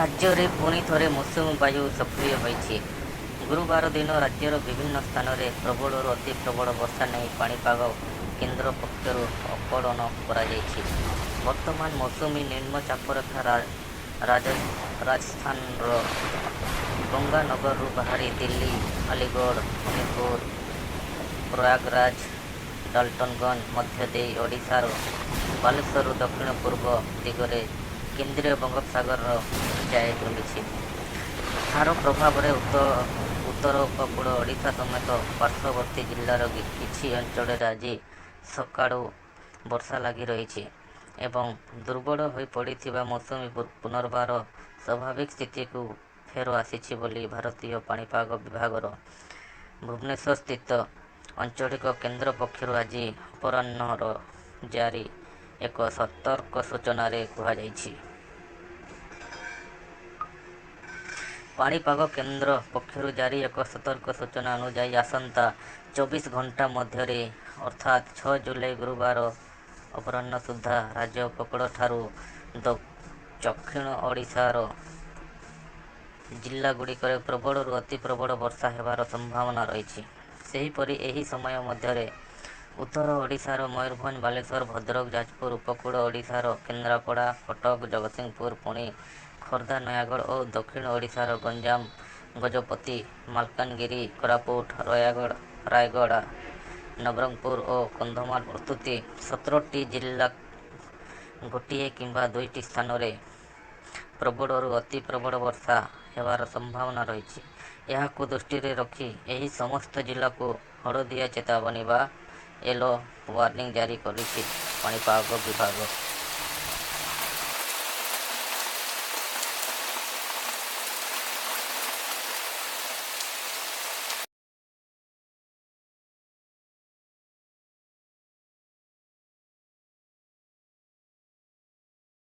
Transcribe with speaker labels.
Speaker 1: ରାଜ୍ୟରେ ପୁଣି ଥରେ ମୌସୁମୀ ବାୟୁ ସକ୍ରିୟ ହୋଇଛି। ଗୁରୁବାର ଦିନ ରାଜ୍ୟର ବିଭିନ୍ନ ସ୍ଥାନରେ ପ୍ରବଳରୁ ଅତି ପ୍ରବଳ ବର୍ଷା ନେଇ ପାଣିପାଗ କେନ୍ଦ୍ର ପକ୍ଷରୁ ଆକଳନ କରାଯାଇଛି। ବର୍ତ୍ତମାନ ମୌସୁମୀ ନିମ୍ନଚାପରେଖା ରାଜସ୍ଥାନର ଗଙ୍ଗାନଗରରୁ ବାହାରି ଦିଲ୍ଲୀ, ଆଲିଗଡ଼, ହମିରପୁର, ପ୍ରୟାଗରାଜ, ଡାଲଟନଗଞ୍ଜ ମଧ୍ୟ ଦେଇ ଓଡ଼ିଶାର ବାଲେଶ୍ୱରରୁ ଦକ୍ଷିଣ ପୂର୍ବ ଦିଗରେ କେନ୍ଦ୍ରୀୟ ବଙ୍ଗୋପସାଗର ଯାଏ ଚାଲିଛି। ଏହାର ପ୍ରଭାବରେ ଉତ୍ତର ଉପକୂଳ ଓଡ଼ିଶା ସମେତ ପାର୍ଶ୍ୱବର୍ତ୍ତୀ ଜିଲ୍ଲାର କିଛି ଅଞ୍ଚଳରେ ଆଜି ସକାଳୁ ବର୍ଷା ଲାଗି ରହିଛି ଏବଂ ଦୁର୍ବଳ ହୋଇପଡ଼ିଥିବା ମୌସୁମୀ ପୁନର୍ବାର ସ୍ୱାଭାବିକ ସ୍ଥିତିକୁ ଫେର ଆସିଛି ବୋଲି ଭାରତୀୟ ପାଣିପାଗ ବିଭାଗର ଭୁବନେଶ୍ୱରସ୍ଥିତ ଆଞ୍ଚଳିକ କେନ୍ଦ୍ର ପକ୍ଷରୁ ଆଜି ଅପରାହ୍ନର ଜାରି ଏକ ସତର୍କ ସୂଚନାରେ କୁହାଯାଇଛି। ପାଣିପାଗ କେନ୍ଦ୍ର ପକ୍ଷରୁ ଜାରି ଏକ ସତର୍କ ସୂଚନା ଅନୁଯାୟୀ ଆସନ୍ତା 24 ଘଣ୍ଟା ମଧ୍ୟରେ ଅର୍ଥାତ୍ 6 ଜୁଲାଇ ଗୁରୁବାର ଅପରାହ୍ନ ସୁଦ୍ଧା ରାଜ୍ୟ ଉପକୂଳଠାରୁ ଦକ୍ଷିଣ ଓଡ଼ିଶାର ଜିଲ୍ଲାଗୁଡ଼ିକରେ ପ୍ରବଳରୁ ଅତି ପ୍ରବଳ ବର୍ଷା ହେବାର ସମ୍ଭାବନା ରହିଛି। ସେହିପରି ଏହି ସମୟ ମଧ୍ୟରେ ଉତ୍ତର ଓଡ଼ିଶାର ମୟୂରଭଞ୍ଜ, ବାଲେଶ୍ୱର, ଭଦ୍ରକ, ଯାଜପୁର, ଉପକୂଳ ଓଡ଼ିଶାର କେନ୍ଦ୍ରାପଡ଼ା, କଟକ, ଜଗତସିଂହପୁର, ପୁରୀ, ଖୋର୍ଦ୍ଧା, ନୟାଗଡ଼ ଓ ଦକ୍ଷିଣ ଓଡ଼ିଶାର ଗଞ୍ଜାମ, ଗଜପତି, ମାଲକାନଗିରି, କୋରାପୁଟ, ରାୟଗଡ଼ା, ନବରଙ୍ଗପୁର ଓ କନ୍ଧମାଳ ପ୍ରଭୃତି 17ଟି ଜିଲ୍ଲା ଗୋଟିଏ କିମ୍ବା ଦୁଇଟି ସ୍ଥାନରେ ପ୍ରବଳରୁ ଅତି ପ୍ରବଳ ବର୍ଷା ହେବାର ସମ୍ଭାବନା ରହିଛି। ଏହାକୁ ଦୃଷ୍ଟିରେ ରଖି ଏହି ସମସ୍ତ ଜିଲ୍ଲାକୁ ହଳଦିଆ ଚେତାବନୀ ବା ୟେଲୋ ୱାର୍ଣ୍ଣିଂ ଜାରି କରିଛି ପାଣିପାଗ ବିଭାଗ।